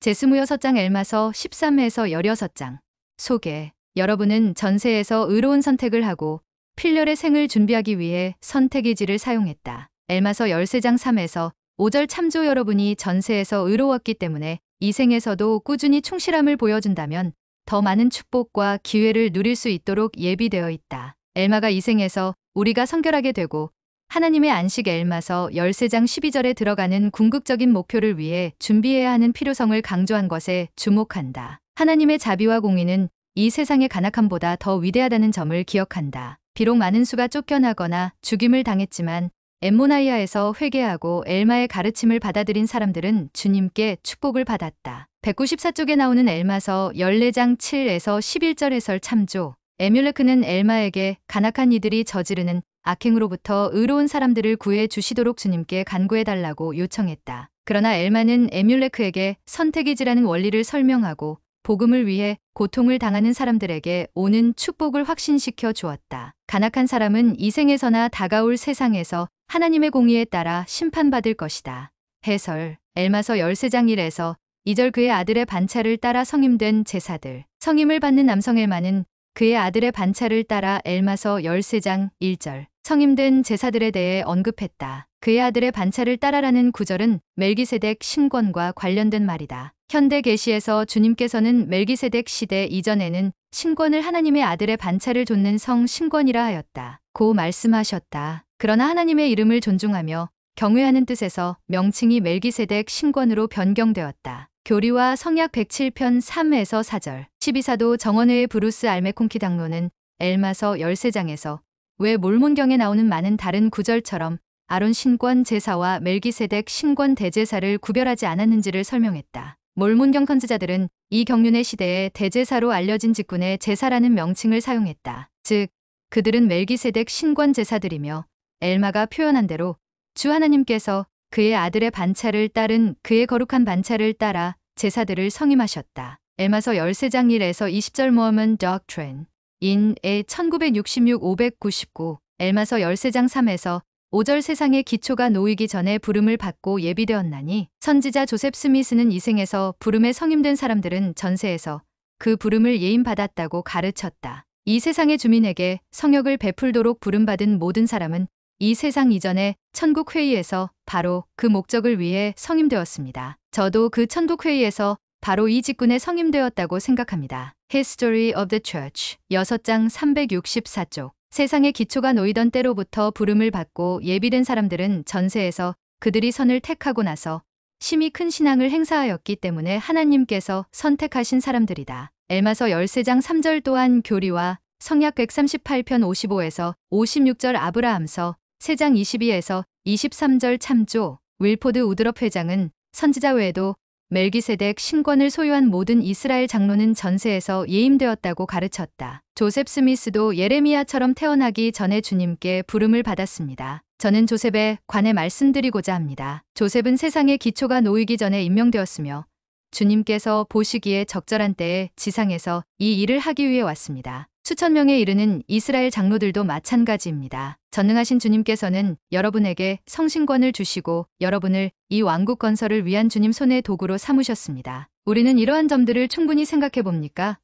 제 26장 엘마서 13에서 16장. 소개. 여러분은 전세에서 의로운 선택을 하고 필렬의 생을 준비하기 위해 선택의지를 사용했다. 엘마서 13장 3에서 5절. 참조. 여러분이 전세에서 의로웠기 때문에 이 생에서도 꾸준히 충실함을 보여준다면 더 많은 축복과 기회를 누릴 수 있도록 예비되어 있다. 엘마가 이 생에서 우리가 성결하게 되고 하나님의 안식. 엘마서 13장 12절에 들어가는 궁극적인 목표를 위해 준비해야 하는 필요성을 강조한 것에 주목한다. 하나님의 자비와 공의는 이 세상의 간악함보다 더 위대하다는 점을 기억한다. 비록 많은 수가 쫓겨나거나 죽임을 당했지만 엠모나이아에서 회개하고 엘마의 가르침을 받아들인 사람들은 주님께 축복을 받았다. 194쪽에 나오는 엘마서 14장 7에서 11절 해설 참조. 에뮬레크는 엘마에게 간악한 이들이 저지르는 악행으로부터 의로운 사람들을 구해 주시도록 주님께 간구해달라고 요청했다. 그러나 엘마는 에뮬레크에게 선택의지라는 원리를 설명하고 복음을 위해 고통을 당하는 사람들에게 오는 축복을 확신시켜 주었다. 간악한 사람은 이 생에서나 다가올 세상에서 하나님의 공의에 따라 심판받을 것이다. 해설. 엘마서 13장 1에서 2절. 그의 아들의 반차를 따라 성임된 제사들. 성임을 받는 남성 엘마는 그의 아들의 반차를 따라 엘마서 13장 1절. 성임된 제사들에 대해 언급했다. 그의 아들의 반차를 따라라는 구절은 멜기세덱 신권과 관련된 말이다. 현대 계시에서 주님께서는 멜기세덱 시대 이전에는 신권을 하나님의 아들의 반차를 좇는 성 신권이라 하였다. 고 말씀하셨다. 그러나 하나님의 이름을 존중하며 경외하는 뜻에서 명칭이 멜기세덱 신권으로 변경되었다. 교리와 성약 107편 3에서 4절. 12사도 정원회의 브루스 알메콩키 당로는 엘마서 13장에서 왜 몰몬경에 나오는 많은 다른 구절처럼 아론 신권 제사와 멜기세덱 신권 대제사를 구별하지 않았는지를 설명했다. 몰몬경 선지자들은 이 경륜의 시대에 대제사로 알려진 직분의 제사라는 명칭을 사용했다. 즉, 그들은 멜기세덱 신권 제사들이며 엘마가 표현한 대로 주 하나님께서 그의 아들의 반차를 따른 그의 거룩한 반차를 따라 제사들을 성임하셨다. 엘마서 13장 1에서 20절. 모어먼 doctrine 인의 1966-599. 엘마서 13장 3에서 5절. 세상의 기초가 놓이기 전에 부름을 받고 예비되었나니. 선지자 조셉 스미스는 이 생에서 부름에 성임된 사람들은 전세에서 그 부름을 예임받았다고 가르쳤다. 이 세상의 주민에게 성역을 베풀도록 부름받은 모든 사람은 이 세상 이전에 천국회의에서 바로 그 목적을 위해 성임되었습니다. 저도 그 천국회의에서 바로 이 직분에 성임되었다고 생각합니다. History of the Church 6장 364쪽. 세상의 기초가 놓이던 때로부터 부름을 받고 예비된 사람들은 전세에서 그들이 선을 택하고 나서 심히 큰 신앙을 행사하였기 때문에 하나님께서 선택하신 사람들이다. 엘마서 13장 3절. 또한 교리와 성약 138편 55에서 56절. 아브라함서 3장 22에서 23절. 참조. 윌포드 우드럽 회장은 선지자 외에도 멜기세덱 신권을 소유한 모든 이스라엘 장로는 전세에서 예임되었다고 가르쳤다. 조셉 스미스도 예레미야처럼 태어나기 전에 주님께 부름을 받았습니다. 저는 조셉에 관해 말씀드리고자 합니다. 조셉은 세상의 기초가 놓이기 전에 임명되었으며 주님께서 보시기에 적절한 때에 지상에서 이 일을 하기 위해 왔습니다. 수천 명에 이르는 이스라엘 장로들도 마찬가지입니다. 전능하신 주님께서는 여러분에게 성신권을 주시고 여러분을 이 왕국 건설을 위한 주님 손의 도구로 삼으셨습니다. 우리는 이러한 점들을 충분히 생각해 봅니까?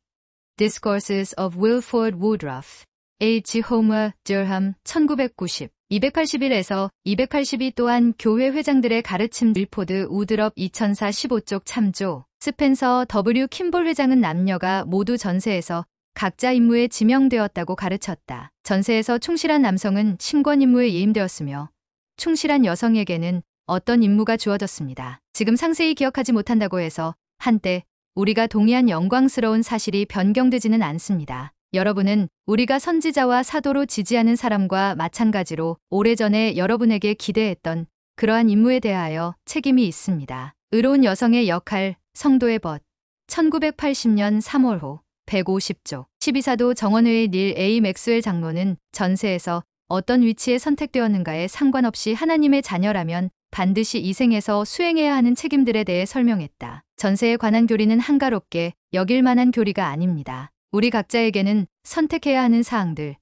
Discourses of Wilford Woodruff, H. Homer Durham, 1990. 281에서 282. 또한 교회 회장들의 가르침. 윌포드 우드럽 2004 15쪽. 참조. 스펜서 W. 킴볼 회장은 남녀가 모두 전세에서 각자 임무에 지명되었다고 가르쳤다. 전세에서 충실한 남성은 신권 임무에 예임되었으며 충실한 여성에게는 어떤 임무가 주어졌습니다. 지금 상세히 기억하지 못한다고 해서 한때 우리가 동의한 영광스러운 사실이 변경되지는 않습니다. 여러분은 우리가 선지자와 사도로 지지하는 사람과 마찬가지로 오래전에 여러분에게 기대했던 그러한 임무에 대하여 책임이 있습니다. 의로운 여성의 역할, 성도의 벗. 1980년 3월호 150쪽. 12사도 정원회의 닐 A. 맥스웰 장로는 전세에서 어떤 위치에 선택되었는가에 상관없이 하나님의 자녀라면 반드시 이 생에서 수행해야 하는 책임들에 대해 설명했다. 전세에 관한 교리는 한가롭게 여길 만한 교리가 아닙니다. 우리 각자에게는 선택해야 하는 사항들,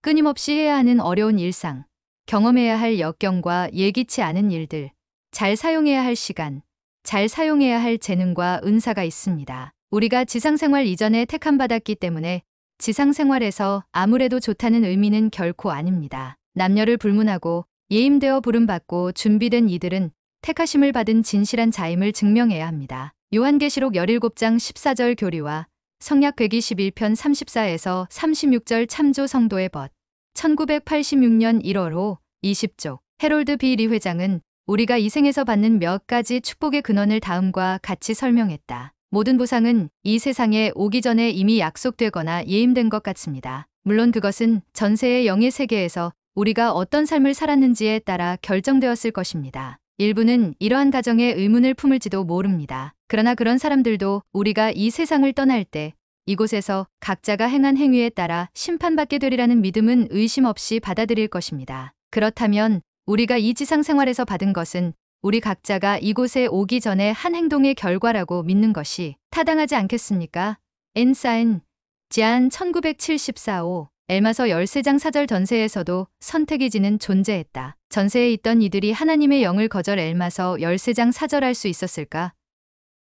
끊임없이 해야 하는 어려운 일상, 경험해야 할 역경과 예기치 않은 일들, 잘 사용해야 할 시간, 잘 사용해야 할 재능과 은사가 있습니다. 우리가 지상생활 이전에 택함받았기 때문에 지상생활에서 아무래도 좋다는 의미는 결코 아닙니다. 남녀를 불문하고 예임되어 부름받고 준비된 이들은 택하심을 받은 진실한 자임을 증명해야 합니다. 요한계시록 17장 14절 교리와 성약 121편 34에서 36절 참조 성도의 벗 1986년 1월호 20쪽 해롤드 B. 리 회장은 우리가 이 생에서 받는 몇 가지 축복의 근원을 다음과 같이 설명했다. 모든 보상은 이 세상에 오기 전에 이미 약속되거나 예임된 것 같습니다. 물론 그것은 전세의 영의 세계에서 우리가 어떤 삶을 살았는지에 따라 결정되었을 것입니다. 일부는 이러한 가정에 의문을 품을지도 모릅니다. 그러나 그런 사람들도 우리가 이 세상을 떠날 때 이곳에서 각자가 행한 행위에 따라 심판받게 되리라는 믿음은 의심 없이 받아들일 것입니다. 그렇다면 우리가 이 지상 생활에서 받은 것은 우리 각자가 이곳에 오기 전에 한 행동의 결과라고 믿는 것이 타당하지 않겠습니까? 엔사인 지안 1974호 엘마서 13장 4절 전세에서도 선택의 지는 존재했다. 전세에 있던 이들이 하나님의 영을 거절 엘마서 13장 4절 할 수 있었을까?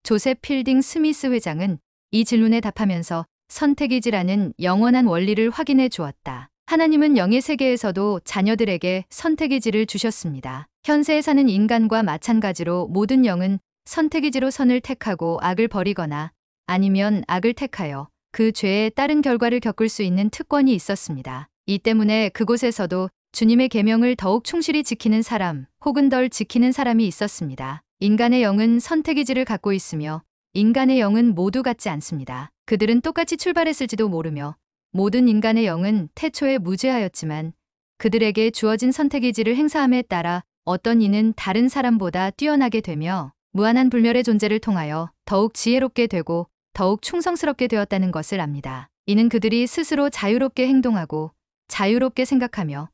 조셉 필딩 스미스 회장은 이 질문에 답하면서 선택의 지라는 영원한 원리를 확인해 주었다. 하나님은 영의 세계에서도 자녀들에게 선택의 지를 주셨습니다. 현세에 사는 인간과 마찬가지로 모든 영은 선택의 지로 선을 택하고 악을 버리거나 아니면 악을 택하여 그 죄에 따른 결과를 겪을 수 있는 특권이 있었습니다. 이 때문에 그곳에서도 주님의 계명을 더욱 충실히 지키는 사람 혹은 덜 지키는 사람이 있었습니다. 인간의 영은 선택의 지를 갖고 있으며 인간의 영은 모두 같지 않습니다. 그들은 똑같이 출발했을지도 모르며 모든 인간의 영은 태초에 무죄하였지만 그들에게 주어진 선택의 지를 행사함에 따라 어떤 이는 다른 사람보다 뛰어나게 되며 무한한 불멸의 존재를 통하여 더욱 지혜롭게 되고 더욱 충성스럽게 되었다는 것을 압니다. 이는 그들이 스스로 자유롭게 행동하고 자유롭게 생각하며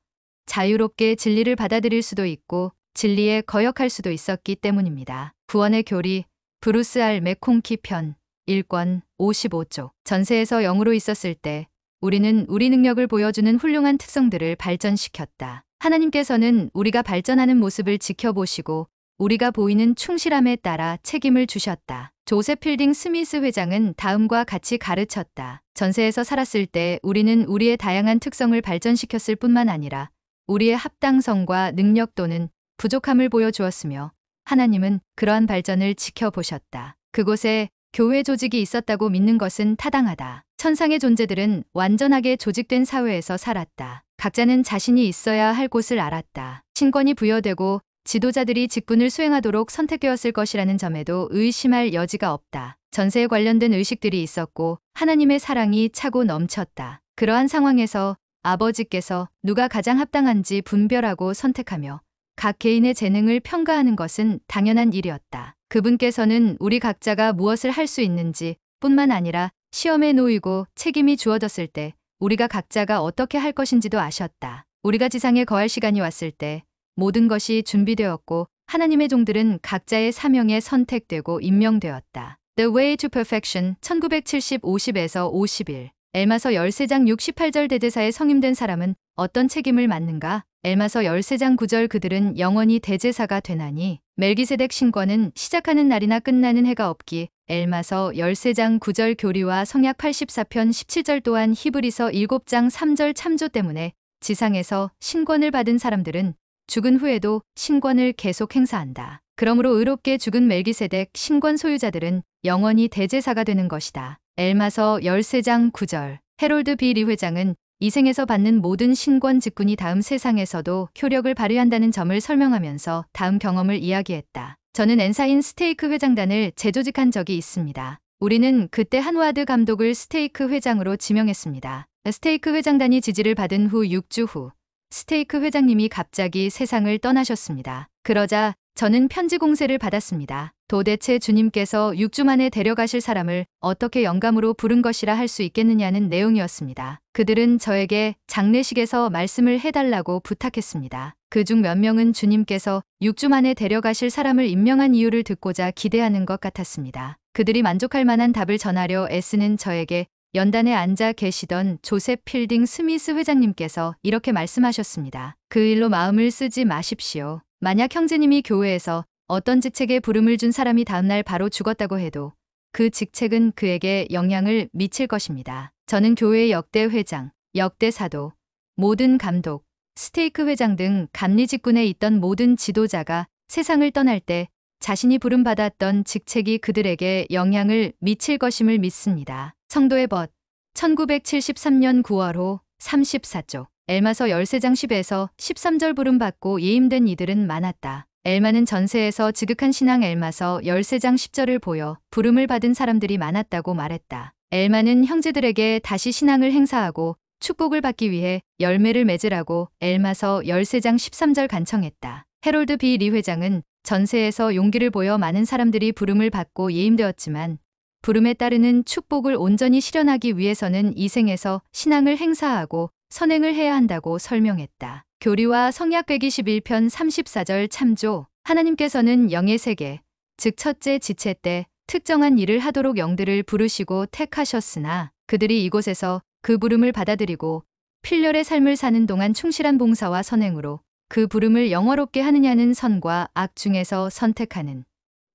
자유롭게 진리를 받아들일 수도 있고 진리에 거역할 수도 있었기 때문입니다. 구원의 교리 브루스 알 맥콩키 편 1권 55쪽 전세에서 영으로 있었을 때 우리는 우리 능력을 보여주는 훌륭한 특성들을 발전시켰다. 하나님께서는 우리가 발전하는 모습을 지켜보시고 우리가 보이는 충실함에 따라 책임을 주셨다. 조셉 필딩 스미스 회장은 다음과 같이 가르쳤다. 전세에서 살았을 때 우리는 우리의 다양한 특성을 발전시켰을 뿐만 아니라 우리의 합당성과 능력 또는 부족함을 보여주었으며 하나님은 그러한 발전을 지켜보셨다. 그곳에 교회 조직이 있었다고 믿는 것은 타당하다. 천상의 존재들은 완전하게 조직된 사회에서 살았다. 각자는 자신이 있어야 할 곳을 알았다. 신권이 부여되고 지도자들이 직분을 수행하도록 선택되었을 것이라는 점에도 의심할 여지가 없다. 전세에 관련된 의식들이 있었고 하나님의 사랑이 차고 넘쳤다. 그러한 상황에서 아버지께서 누가 가장 합당한지 분별하고 선택하며 각 개인의 재능을 평가하는 것은 당연한 일이었다. 그분께서는 우리 각자가 무엇을 할 수 있는지 뿐만 아니라 시험에 놓이고 책임이 주어졌을 때 우리가 각자가 어떻게 할 것인지도 아셨다. 우리가 지상에 거할 시간이 왔을 때 모든 것이 준비되었고 하나님의 종들은 각자의 사명에 선택되고 임명되었다. The Way to Perfection 1970 50에서 51 엘마서 13장 68절 대제사에 성임된 사람은 어떤 책임을 맡는가? 엘마서 13장 9절 그들은 영원히 대제사가 되나니 멜기세덱 신권은 시작하는 날이나 끝나는 해가 없기 엘마서 13장 9절 교리와 성약 84편 17절 또한 히브리서 7장 3절 참조 때문에 지상에서 신권을 받은 사람들은 죽은 후에도 신권을 계속 행사한다. 그러므로 의롭게 죽은 멜기세덱 신권 소유자들은 영원히 대제사가 되는 것이다. 엘마서 13장 9절 해롤드 B. 리 회장은 이 생에서 받는 모든 신권 직분이 다음 세상에서도 효력을 발휘한다는 점을 설명하면서 다음 경험을 이야기했다. 저는 엔사인 스테이크 회장단을 재조직한 적이 있습니다. 우리는 그때 한와드 감독을 스테이크 회장으로 지명했습니다. 스테이크 회장단이 지지를 받은 후 6주 후 스테이크 회장님이 갑자기 세상을 떠나셨습니다. 그러자 저는 편지 공세를 받았습니다. 도대체 주님께서 6주 만에 데려가실 사람을 어떻게 영감으로 부른 것이라 할 수 있겠느냐는 내용이었습니다. 그들은 저에게 장례식에서 말씀을 해달라고 부탁했습니다. 그중 몇 명은 주님께서 6주 만에 데려가실 사람을 임명한 이유를 듣고자 기대하는 것 같았습니다. 그들이 만족할 만한 답을 전하려 애쓰는 저에게 연단에 앉아 계시던 조셉 필딩 스미스 회장님께서 이렇게 말씀하셨습니다. 그 일로 마음을 쓰지 마십시오. 만약 형제님이 교회에서 어떤 직책에 부름을 준 사람이 다음날 바로 죽었다고 해도 그 직책은 그에게 영향을 미칠 것입니다. 저는 교회의 역대 회장, 역대 사도, 모든 감독, 스테이크 회장 등 감리 직군에 있던 모든 지도자가 세상을 떠날 때 자신이 부름받았던 직책이 그들에게 영향을 미칠 것임을 믿습니다. 성도의 벗 1973년 9월호 34쪽 엘마서 13장 10에서 13절 부름받고 예임된 이들은 많았다. 엘마는 전세에서 지극한 신앙 엘마서 13장 10절을 보여 부름을 받은 사람들이 많았다고 말했다. 엘마는 형제들에게 다시 신앙을 행사하고 축복을 받기 위해 열매를 맺으라고 엘마서 13장 13절 간청했다. 해롤드 B. 리 회장은 전세에서 용기를 보여 많은 사람들이 부름을 받고 예임되었지만 부름에 따르는 축복을 온전히 실현하기 위해서는 이 생에서 신앙을 행사하고 선행을 해야 한다고 설명했다. 교리와 성약 121편 34절 참조. 하나님께서는 영의 세계, 즉 첫째 지체 때 특정한 일을 하도록 영들을 부르시고 택하셨으나 그들이 이곳에서 그 부름을 받아들이고 필렬의 삶을 사는 동안 충실한 봉사와 선행으로 그 부름을 영화롭게 하느냐는 선과 악 중에서 선택하는,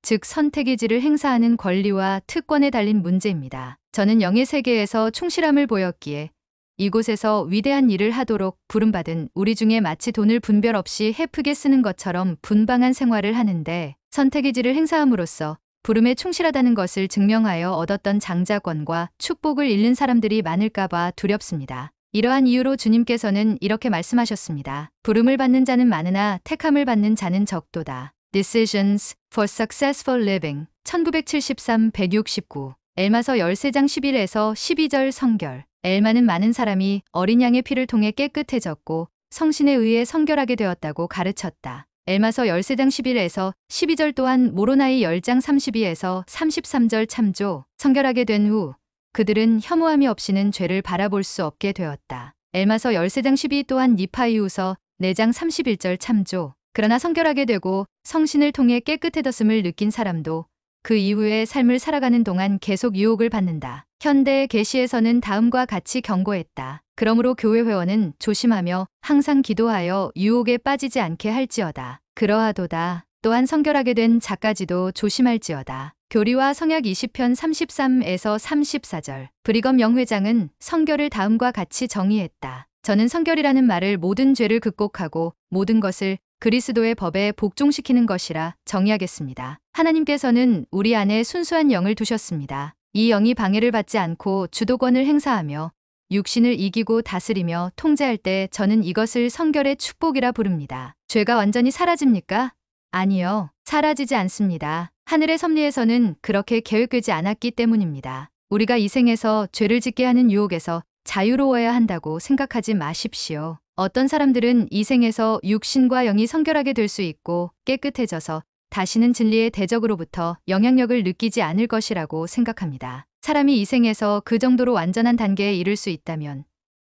즉 선택의 지를 행사하는 권리와 특권에 달린 문제입니다. 저는 영의 세계에서 충실함을 보였기에 이곳에서 위대한 일을 하도록 부름받은 우리 중에 마치 돈을 분별 없이 헤프게 쓰는 것처럼 분방한 생활을 하는데 선택의 지를 행사함으로써 부름에 충실하다는 것을 증명하여 얻었던 장자권과 축복을 잃는 사람들이 많을까봐 두렵습니다. 이러한 이유로 주님께서는 이렇게 말씀하셨습니다. 부름을 받는 자는 많으나 택함을 받는 자는 적도다. Decisions for Successful Living 1973-169 엘마서 13장 11에서 12절 성결. 엘마는 많은 사람이 어린 양의 피를 통해 깨끗해졌고 성신에 의해 성결하게 되었다고 가르쳤다. 엘마서 13장 11에서 12절 또한 모로나이 10장 32에서 33절 참조. 성결하게 된 후 그들은 혐오함이 없이는 죄를 바라볼 수 없게 되었다. 엘마서 13장 12 또한 니파이후서 4장 31절 참조. 그러나 성결하게 되고 성신을 통해 깨끗해졌음을 느낀 사람도 그 이후의 삶을 살아가는 동안 계속 유혹을 받는다. 현대 계시에서는 다음과 같이 경고했다. 그러므로 교회 회원은 조심하며 항상 기도하여 유혹에 빠지지 않게 할지어다. 그러하도다. 또한 성결하게 된 자까지도 조심할지어다. 교리와 성약 20편 33에서 34절. 브리검 영회장은 성결을 다음과 같이 정의했다. 저는 성결이라는 말을 모든 죄를 극복하고 모든 것을 그리스도의 법에 복종시키는 것이라 정의하겠습니다. 하나님께서는 우리 안에 순수한 영을 두셨습니다. 이 영이 방해를 받지 않고 주도권을 행사하며 육신을 이기고 다스리며 통제할 때 저는 이것을 성결의 축복이라 부릅니다. 죄가 완전히 사라집니까? 아니요. 사라지지 않습니다. 하늘의 섭리에서는 그렇게 계획되지 않았기 때문입니다. 우리가 이 생에서 죄를 짓게 하는 유혹에서 자유로워야 한다고 생각하지 마십시오. 어떤 사람들은 이 생에서 육신과 영이 성결하게 될 수 있고 깨끗해져서 다시는 진리의 대적으로부터 영향력을 느끼지 않을 것이라고 생각합니다. 사람이 이 생에서 그 정도로 완전한 단계에 이를 수 있다면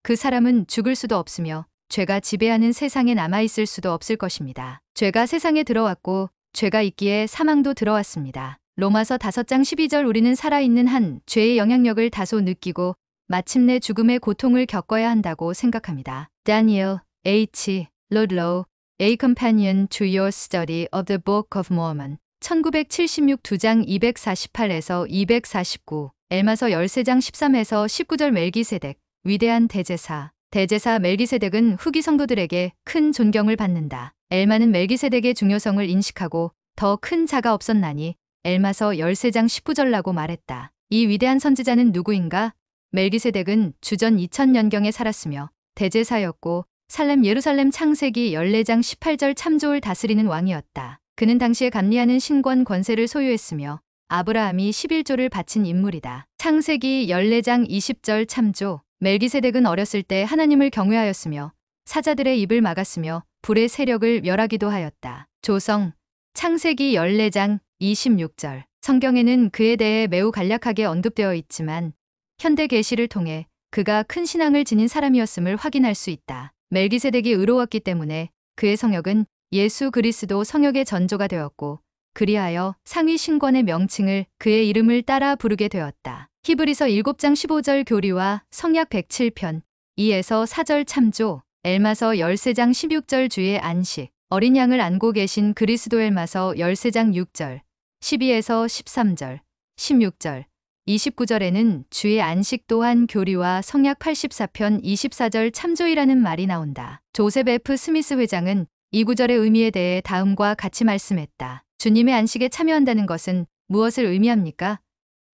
그 사람은 죽을 수도 없으며 죄가 지배하는 세상에 남아있을 수도 없을 것입니다. 죄가 세상에 들어왔고 죄가 있기에 사망도 들어왔습니다. 로마서 5장 12절 우리는 살아있는 한 죄의 영향력을 다소 느끼고 마침내 죽음의 고통을 겪어야 한다고 생각합니다. Daniel H. Ludlow, A Companion to Your Study of the Book of Mormon 1976 2장 248에서 249 엘마서 13장 13에서 19절 멜기세덱 위대한 대제사. 대제사 멜기세덱은 후기 성도들에게 큰 존경을 받는다. 엘마는 멜기세덱의 중요성을 인식하고 더 큰 자가 없었나니 엘마서 13장 19절라고 말했다. 이 위대한 선지자는 누구인가? 멜기세덱은 주전 2000년경에 살았으며 대제사였고 살렘 예루살렘 창세기 14장 18절 참조를 다스리는 왕이었다. 그는 당시에 감리하는 신권 권세를 소유했으며 아브라함이 11조를 바친 인물이다. 창세기 14장 20절 참조. 멜기세덱은 어렸을 때 하나님을 경외하였으며 사자들의 입을 막았으며 불의 세력을 멸하기도 하였다. 조성 창세기 14장 26절. 성경에는 그에 대해 매우 간략하게 언급되어 있지만 현대 계시를 통해 그가 큰 신앙을 지닌 사람이었음을 확인할 수 있다. 멜기세덱이 의로웠기 때문에 그의 성역은 예수 그리스도 성역의 전조가 되었고 그리하여 상위 신권의 명칭을 그의 이름을 따라 부르게 되었다. 히브리서 7장 15절 교리와 성약 107편 2에서 4절 참조. 엘마서 13장 16절 주의 안식. 어린 양을 안고 계신 그리스도. 엘마서 13장 6절, 12에서 13절, 16절, 29절에는 주의 안식 또한 교리와 성약 84편 24절 참조이라는 말이 나온다. 조셉 F. 스미스 회장은 이 구절의 의미에 대해 다음과 같이 말씀했다. 주님의 안식에 참여한다는 것은 무엇을 의미합니까?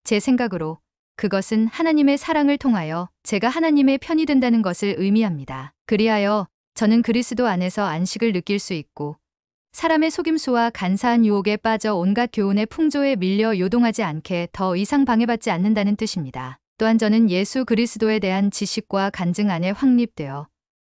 제 생각으로 그것은 하나님의 사랑을 통하여 제가 하나님의 편이 된다는 것을 의미합니다. 그리하여 저는 그리스도 안에서 안식을 느낄 수 있고 사람의 속임수와 간사한 유혹에 빠져 온갖 교훈의 풍조에 밀려 요동하지 않게 더 이상 방해받지 않는다는 뜻입니다. 또한 저는 예수 그리스도에 대한 지식과 간증 안에 확립되어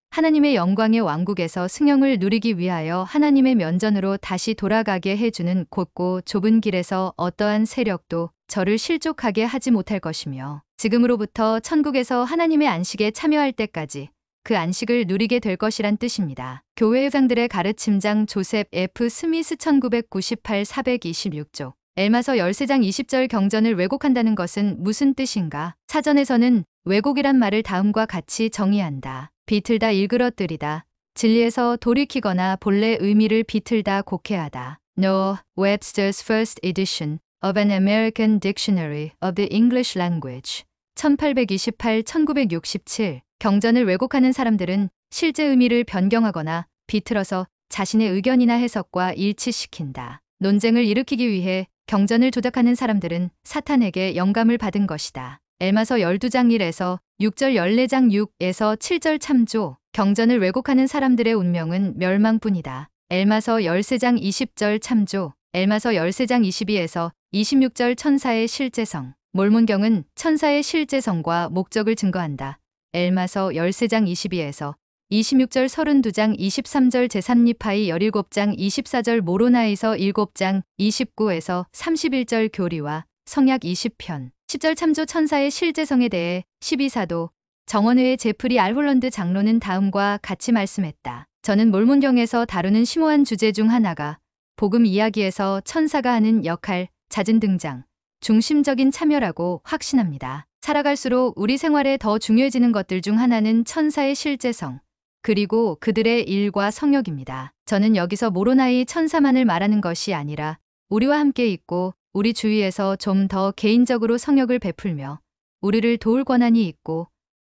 하나님의 영광의 왕국에서 승영을 누리기 위하여 하나님의 면전으로 다시 돌아가게 해주는 곧고 좁은 길에서 어떠한 세력도 저를 실족하게 하지 못할 것이며 지금으로부터 천국에서 하나님의 안식에 참여할 때까지 그 안식을 누리게 될 것이란 뜻입니다. 교회 회장들의 가르침장 조셉 F. 스미스 1998 426쪽 엘마서 13장 20절 경전을 왜곡한다는 것은 무슨 뜻인가? 사전에서는 왜곡이란 말을 다음과 같이 정의한다. 비틀다 일그러뜨리다. 진리에서 돌이키거나 본래 의미를 비틀다 곡해하다. Noah Webster's First Edition of an American Dictionary of the English Language 1828-1967 경전을 왜곡하는 사람들은 실제 의미를 변경하거나 비틀어서 자신의 의견이나 해석과 일치시킨다. 논쟁을 일으키기 위해 경전을 조작하는 사람들은 사탄에게 영감을 받은 것이다. 엘마서 12장 1에서 6절 14장 6에서 7절 참조 경전을 왜곡하는 사람들의 운명은 멸망뿐이다. 엘마서 13장 20절 참조 엘마서 13장 22에서 26절 천사의 실제성 몰몬경은 천사의 실제성과 목적을 증거한다. 엘마서 13장 22에서 26절 32장 23절 제3니파이 17장 24절 모로나에서 7장 29에서 31절 교리와 성약 20편 10절 참조 천사의 실제성에 대해 12사도 정원회의 제프리 알 홀런드 장로는 다음과 같이 말씀했다. 저는 몰몬경에서 다루는 심오한 주제 중 하나가 복음 이야기에서 천사가 하는 역할, 잦은 등장, 중심적인 참여라고 확신합니다. 살아갈수록 우리 생활에 더 중요해지는 것들 중 하나는 천사의 실제성, 그리고 그들의 일과 성역입니다. 저는 여기서 모로나이 천사만을 말하는 것이 아니라 우리와 함께 있고 우리 주위에서 좀 더 개인적으로 성역을 베풀며 우리를 도울 권한이 있고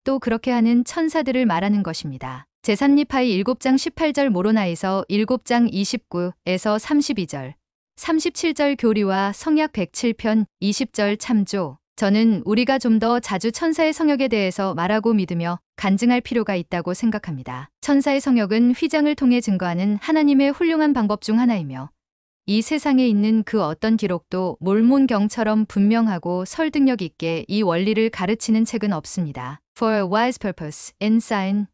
또 그렇게 하는 천사들을 말하는 것입니다. 제3니파이 7장 18절 모로나에서 7장 29에서 32절, 37절 교리와 성약 107편 20절 참조 저는 우리가 좀 더 자주 천사의 성역에 대해서 말하고 믿으며 간증할 필요가 있다고 생각합니다. 천사의 성역은 휘장을 통해 증거하는 하나님의 훌륭한 방법 중 하나이며 이 세상에 있는 그 어떤 기록도 몰몬경처럼 분명하고 설득력 있게 이 원리를 가르치는 책은 없습니다. For a wise purpose, Ensign,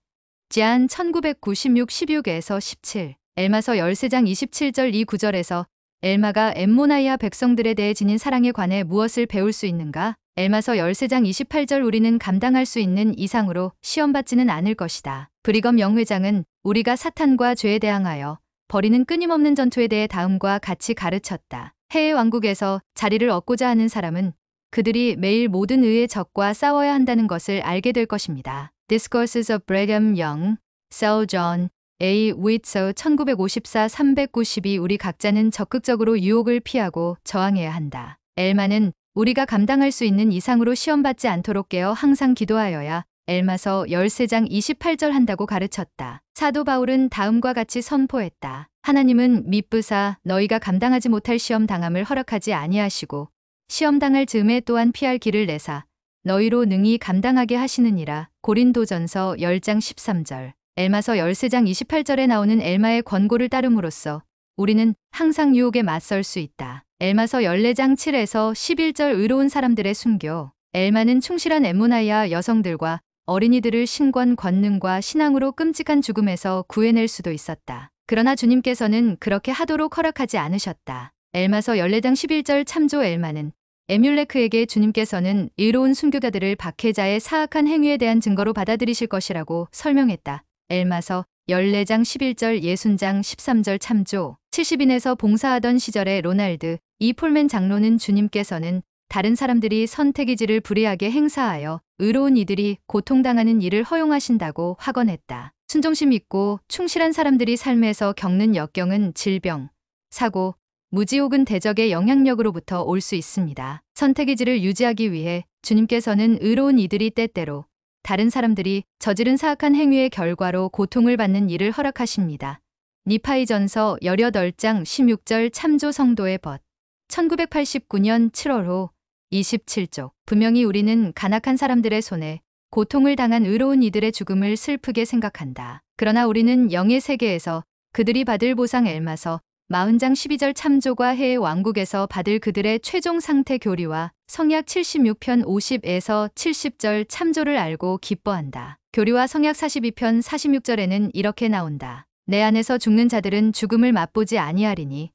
지안 1996 16에서 17 엘마서 13장 27절 이 구절에서 엘마가 엠모나이아 백성들에 대해 지닌 사랑에 관해 무엇을 배울 수 있는가? 엘마서 13장 28절 우리는 감당할 수 있는 이상으로 시험받지는 않을 것이다. 브리검 영회장은 우리가 사탄과 죄에 대항하여 벌이는 끊임없는 전투에 대해 다음과 같이 가르쳤다. 해의 왕국에서 자리를 얻고자 하는 사람은 그들이 매일 모든 의의 적과 싸워야 한다는 것을 알게 될 것입니다. Discourses of Brigham Young, Sir John A. Whitsoe 1954-392 우리 각자는 적극적으로 유혹을 피하고 저항해야 한다. 엘마는 우리가 감당할 수 있는 이상으로 시험받지 않도록 깨어 항상 기도하여야 엘마서 13장 28절 한다고 가르쳤다. 사도 바울은 다음과 같이 선포했다. 하나님은 미쁘사 너희가 감당하지 못할 시험 당함을 허락하지 아니하시고 시험 당할 즈음에 또한 피할 길을 내사 너희로 능히 감당하게 하시느니라. 고린도전서 10장 13절 엘마서 13장 28절에 나오는 엘마의 권고를 따름으로써 우리는 항상 유혹에 맞설 수 있다. 엘마서 14장 7에서 11절 의로운 사람들의 순교 엘마는 충실한 엠모나이아 여성들과 어린이들을 신권 권능과 신앙으로 끔찍한 죽음에서 구해낼 수도 있었다. 그러나 주님께서는 그렇게 하도록 허락하지 않으셨다. 엘마서 14장 11절 참조 엘마는 에뮬레크에게 주님께서는 의로운 순교자들을 박해자의 사악한 행위에 대한 증거로 받아들이실 것이라고 설명했다. 엘마서 14장 11절 예순장 13절 참조 70인에서 봉사하던 시절의 로날드 이 폴맨 장로는 주님께서는 다른 사람들이 선택의지를 불이하게 행사하여 의로운 이들이 고통당하는 일을 허용하신다고 확언했다. 순종심 있고 충실한 사람들이 삶에서 겪는 역경은 질병, 사고, 무지 혹은 대적의 영향력으로부터 올 수 있습니다. 선택의 질을 유지하기 위해 주님께서는 의로운 이들이 때때로 다른 사람들이 저지른 사악한 행위의 결과로 고통을 받는 일을 허락하십니다. 니파이전서 18장 16절 참조 성도의 벗 1989년 7월호 27쪽 분명히 우리는 간악한 사람들의 손에 고통을 당한 의로운 이들의 죽음을 슬프게 생각한다. 그러나 우리는 영의 세계에서 그들이 받을 보상 엘마서 40장 12절 참조과 해의 왕국에서 받을 그들의 최종 상태 교리와 성약 76편 50에서 70절 참조를 알고 기뻐한다. 교리와 성약 42편 46절에는 이렇게 나온다. 내 안에서 죽는 자들은 죽음을 맛보지 아니하리니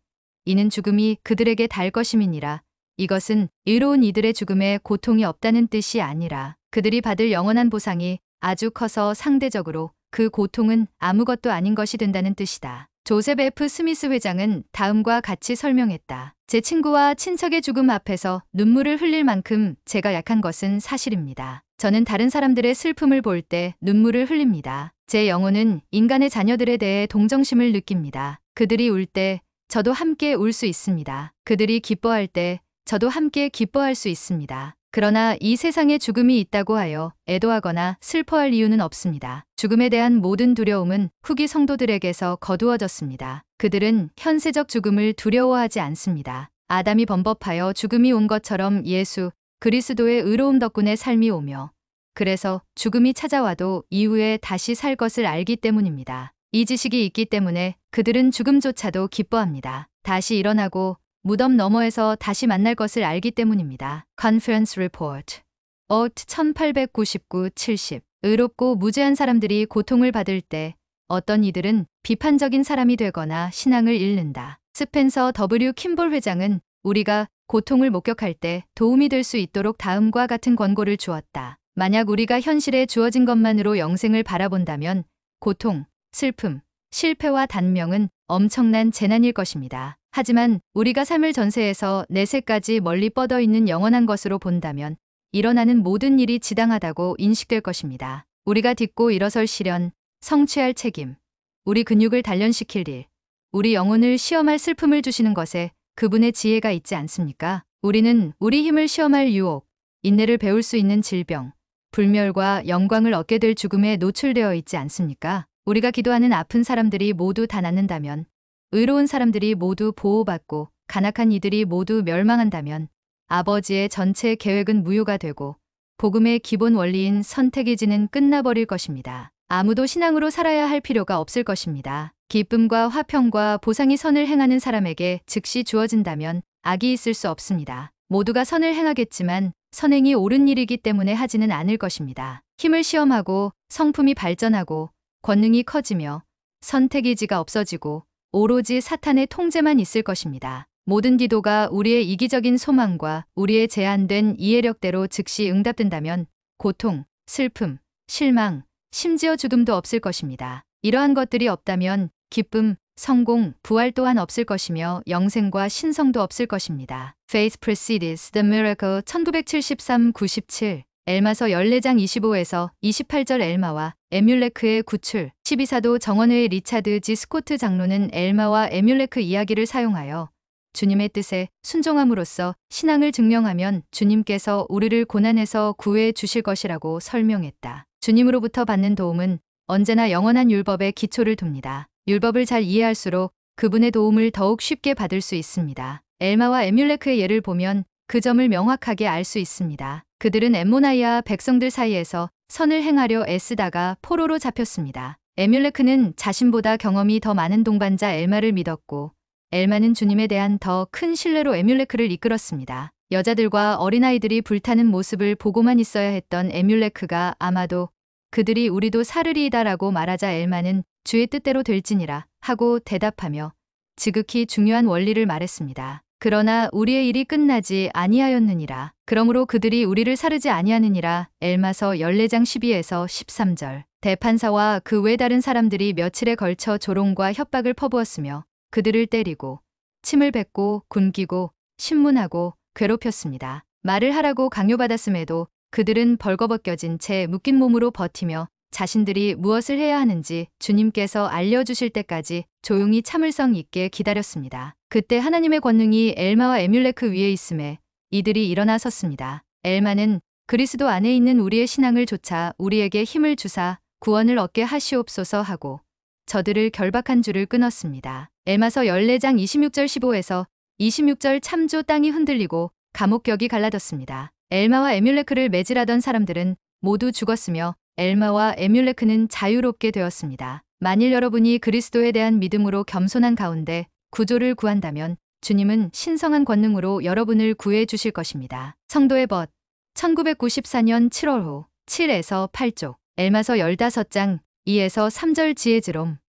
이는 죽음이 그들에게 달 것임이니라. 이것은 의로운 이들의 죽음에 고통이 없다는 뜻이 아니라 그들이 받을 영원한 보상이 아주 커서 상대적으로 그 고통은 아무것도 아닌 것이 된다는 뜻이다. 조셉 F. 스미스 회장은 다음과 같이 설명했다. 제 친구와 친척의 죽음 앞에서 눈물을 흘릴 만큼 제가 약한 것은 사실입니다. 저는 다른 사람들의 슬픔을 볼 때 눈물을 흘립니다. 제 영혼은 인간의 자녀들에 대해 동정심을 느낍니다. 그들이 울 때 저도 함께 울 수 있습니다. 그들이 기뻐할 때 저도 함께 기뻐할 수 있습니다. 그러나 이 세상에 죽음이 있다고 하여 애도하거나 슬퍼할 이유는 없습니다. 죽음에 대한 모든 두려움은 후기 성도들에게서 거두어졌습니다. 그들은 현세적 죽음을 두려워하지 않습니다. 아담이 범법하여 죽음이 온 것처럼 예수 그리스도의 의로움 덕분에 삶이 오며 그래서 죽음이 찾아와도 이후에 다시 살 것을 알기 때문입니다. 이 지식이 있기 때문에 그들은 죽음조차도 기뻐합니다. 다시 일어나고 무덤 너머에서 다시 만날 것을 알기 때문입니다. Conference Report OT 1899-70 의롭고 무죄한 사람들이 고통을 받을 때 어떤 이들은 비판적인 사람이 되거나 신앙을 잃는다. 스펜서 W. 킴볼 회장은 우리가 고통을 목격할 때 도움이 될 수 있도록 다음과 같은 권고를 주었다. 만약 우리가 현실에 주어진 것만으로 영생을 바라본다면 고통, 슬픔, 실패와 단명은 엄청난 재난일 것입니다. 하지만 우리가 삶을 전세에서 내세까지 멀리 뻗어 있는 영원한 것으로 본다면 일어나는 모든 일이 지당하다고 인식될 것입니다. 우리가 딛고 일어설 시련, 성취할 책임, 우리 근육을 단련시킬 일, 우리 영혼을 시험할 슬픔을 주시는 것에 그분의 지혜가 있지 않습니까? 우리는 우리 힘을 시험할 유혹, 인내를 배울 수 있는 질병, 불멸과 영광을 얻게 될 죽음에 노출되어 있지 않습니까? 우리가 기도하는 아픈 사람들이 모두 다 낫는다면, 의로운 사람들이 모두 보호받고 간악한 이들이 모두 멸망한다면 아버지의 전체 계획은 무효가 되고 복음의 기본 원리인 선택의 지는 끝나버릴 것입니다. 아무도 신앙으로 살아야 할 필요가 없을 것입니다. 기쁨과 화평과 보상이 선을 행하는 사람에게 즉시 주어진다면 악이 있을 수 없습니다. 모두가 선을 행하겠지만 선행이 옳은 일이기 때문에 하지는 않을 것입니다. 힘을 시험하고 성품이 발전하고 권능이 커지며 선택의지가 없어지고 오로지 사탄의 통제만 있을 것입니다. 모든 기도가 우리의 이기적인 소망과 우리의 제한된 이해력대로 즉시 응답된다면 고통, 슬픔, 실망, 심지어 죽음도 없을 것입니다. 이러한 것들이 없다면 기쁨, 성공, 부활 또한 없을 것이며 영생과 신성도 없을 것입니다. Faith precedes the miracle 1973-97 엘마서 14장 25에서 28절 엘마와 에뮬레크의 구출 12사도 정원회의 리차드 G. 스코트 장로는 엘마와 에뮬레크 이야기를 사용하여 주님의 뜻에 순종함으로써 신앙을 증명하면 주님께서 우리를 고난에서 구해 주실 것이라고 설명했다. 주님으로부터 받는 도움은 언제나 영원한 율법에 기초를 둡니다. 율법을 잘 이해할수록 그분의 도움을 더욱 쉽게 받을 수 있습니다. 엘마와 에뮬레크의 예를 보면 그 점을 명확하게 알 수 있습니다. 그들은 엠모나이아 백성들 사이에서 선을 행하려 애쓰다가 포로로 잡혔습니다. 에뮬레크는 자신보다 경험이 더 많은 동반자 엘마를 믿었고 엘마는 주님에 대한 더 큰 신뢰로 에뮬레크를 이끌었습니다. 여자들과 어린아이들이 불타는 모습을 보고만 있어야 했던 에뮬레크가 아마도 그들이 우리도 사르리이다라고 말하자 엘마는 주의 뜻대로 될지니라 하고 대답하며 지극히 중요한 원리를 말했습니다. 그러나 우리의 일이 끝나지 아니하였느니라. 그러므로 그들이 우리를 사르지 아니하느니라. 엘마서 14장 12에서 13절. 대판사와 그 외 다른 사람들이 며칠에 걸쳐 조롱과 협박을 퍼부었으며 그들을 때리고 침을 뱉고 굶기고 신문하고 괴롭혔습니다. 말을 하라고 강요받았음에도 그들은 벌거벗겨진 채 묶인 몸으로 버티며 자신들이 무엇을 해야 하는지 주님께서 알려주실 때까지 조용히 참을성 있게 기다렸습니다. 그때 하나님의 권능이 엘마와 에뮬레크 위에 있음에 이들이 일어나 섰습니다. 엘마는 그리스도 안에 있는 우리의 신앙을 좇아 우리에게 힘을 주사 구원을 얻게 하시옵소서 하고 저들을 결박한 줄을 끊었습니다. 엘마서 14장 26절 15에서 26절 참조 땅이 흔들리고 감옥격이 갈라졌습니다. 엘마와 에뮬레크를 매질하던 사람들은 모두 죽었으며 엘마와 에뮬레크는 자유롭게 되었습니다. 만일 여러분이 그리스도에 대한 믿음으로 겸손한 가운데 구조를 구한다면 주님은 신성한 권능으로 여러분을 구해 주실 것입니다. 성도의 벗 1994년 7월 호 7에서 8쪽 엘마서 15장 2에서 3절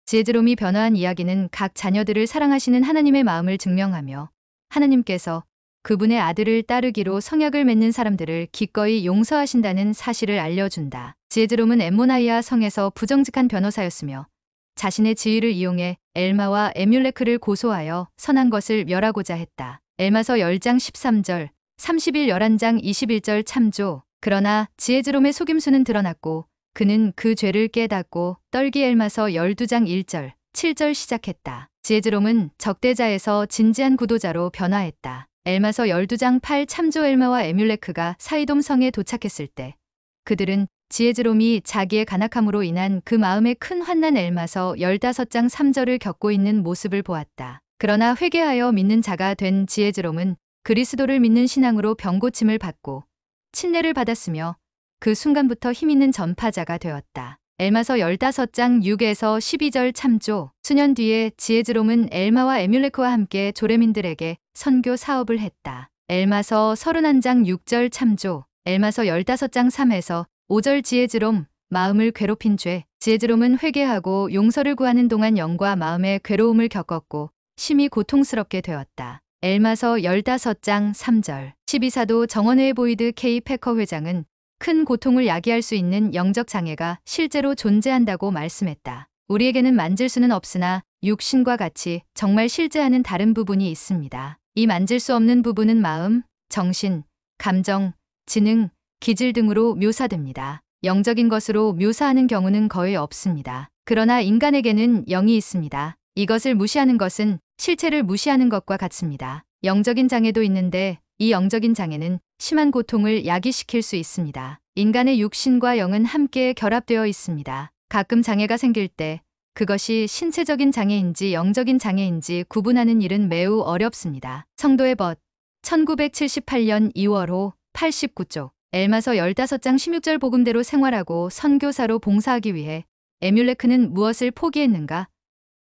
지혜즈롬이 변화한 이야기는 각 자녀들을 사랑하시는 하나님의 마음을 증명하며 하나님께서 그분의 아들을 따르기로 성약을 맺는 사람들을 기꺼이 용서하신다는 사실을 알려준다. 지혜즈롬은 엠모나이아 성에서 부정직한 변호사였으며 자신의 지위를 이용해 엘마와 에뮬레크를 고소하여 선한 것을 멸하고자 했다. 엘마서 10장 13절 30일 11장 21절 참조. 그러나 지혜즈롬의 속임수는 드러났고 그는 그 죄를 깨닫고 떨기. 엘마서 12장 1절 7절 시작했다. 지혜즈롬은 적대자에서 진지한 구도자로 변화했다. 엘마서 12장 8 참조. 엘마와 에뮬레크가 사이돔 성에 도착했을 때 그들은 지혜즈롬이 자기의 간악함으로 인한 그 마음의 큰 환난 엘마서 15장 3절을 겪고 있는 모습을 보았다. 그러나 회개하여 믿는 자가 된 지혜즈롬은 그리스도를 믿는 신앙으로 병고침을 받고 침례를 받았으며 그 순간부터 힘있는 전파자가 되었다. 엘마서 15장 6에서 12절 참조. 수년 뒤에 지혜즈롬은 엘마와 에뮬레크와 함께 조레민들에게 선교 사업을 했다. 엘마서 31장 6절 참조. 엘마서 15장 3에서 5절 지혜즈롬 마음을 괴롭힌 죄. 지혜즈롬은 회개하고 용서를 구하는 동안 영과 마음의 괴로움을 겪었고 심히 고통스럽게 되었다. 엘마서 15장 3절 12사도 정원회의 보이드 K 패커 회장은 큰 고통을 야기할 수 있는 영적 장애가 실제로 존재한다고 말씀했다. 우리에게는 만질 수는 없으나 육신과 같이 정말 실제하는 다른 부분이 있습니다. 이 만질 수 없는 부분은 마음, 정신, 감정, 지능, 기질 등으로 묘사됩니다. 영적인 것으로 묘사하는 경우는 거의 없습니다. 그러나 인간에게는 영이 있습니다. 이것을 무시하는 것은 실체를 무시하는 것과 같습니다. 영적인 장애도 있는데 이 영적인 장애는 심한 고통을 야기시킬 수 있습니다. 인간의 육신과 영은 함께 결합되어 있습니다. 가끔 장애가 생길 때 그것이 신체적인 장애인지 영적인 장애인지 구분하는 일은 매우 어렵습니다. 성도의 벗 1978년 2월호 89쪽 엘마서 15장 16절 복음대로 생활하고 선교사로 봉사하기 위해 에뮬레크는 무엇을 포기했는가?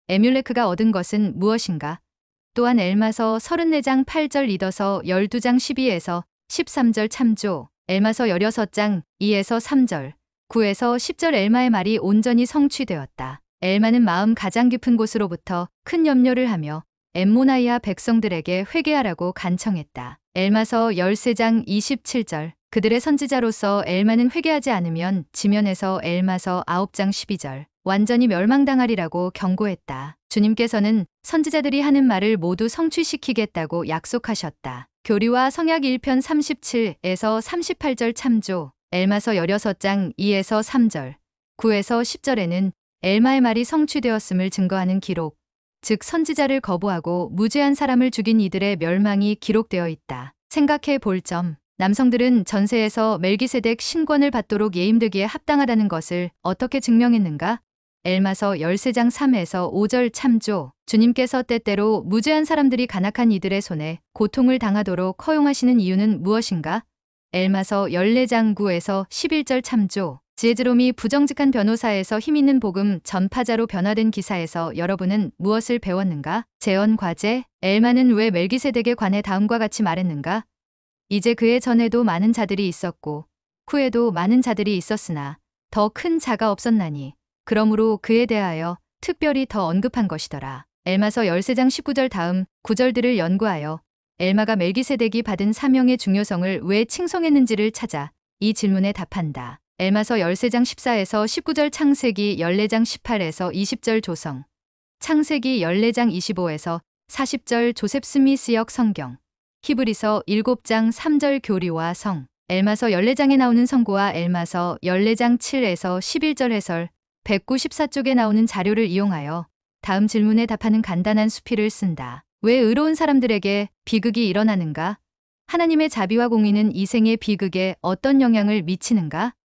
에뮬레크가 얻은 것은 무엇인가? 또한 엘마서 34장 8절 리더서 12장 12에서 13절 참조. 엘마서 16장 2에서 3절 9에서 10절 엘마의 말이 온전히 성취되었다. 엘마는 마음 가장 깊은 곳으로부터 큰 염려를 하며 엠모나이아 백성들에게 회개하라고 간청했다. 엘마서 13장 27절 그들의 선지자로서 엘마는 회개하지 않으면 지면에서 엘마서 9장 12절 완전히 멸망당하리라고 경고했다. 주님께서는 선지자들이 하는 말을 모두 성취시키겠다고 약속하셨다. 교리와 성약 1편 37에서 38절 참조. 엘마서 16장 2에서 3절 9에서 10절에는 엘마의 말이 성취되었음을 증거하는 기록, 즉 선지자를 거부하고 무죄한 사람을 죽인 이들의 멸망이 기록되어 있다. 생각해 볼 점. 남성들은 전세에서 멜기세덱 신권을 받도록 예임되기에 합당하다는 것을 어떻게 증명했는가? 엘마서 13장 3에서 5절 참조. 주님께서 때때로 무죄한 사람들이 간악한 이들의 손에 고통을 당하도록 허용하시는 이유는 무엇인가? 엘마서 14장 9에서 11절 참조. 지혜즈롬이 부정직한 변호사에서 힘있는 복음 전파자로 변화된 기사에서 여러분은 무엇을 배웠는가? 재언 과제. 엘마는 왜 멜기세덱에 관해 다음과 같이 말했는가? 이제 그의 전에도 많은 자들이 있었고 후에도 많은 자들이 있었으나 더 큰 자가 없었나니 그러므로 그에 대하여 특별히 더 언급한 것이더라. 엘마서 13장 19절 다음 구절들을 연구하여 엘마가 멜기세덱이 받은 사명의 중요성을 왜 칭송했는지를 찾아 이 질문에 답한다. 엘마서 13장 14에서 19절 창세기 14장 18에서 20절 조성 창세기 14장 25에서 40절 조셉 스미스역 성경 히브리서 7장 3절 교리와 성 엘마서 14장에 나오는 선고와 엘마서 14장 7에서 11절 해설 194쪽에 나오는 자료를 이용하여 다음 질문에 답하는 간단한 수필을 쓴다. 왜 의로운 사람들에게 비극이 일어나는가? 하나님의 자비와 공의는 이 생의 비극에 어떤 영향을 미치는가?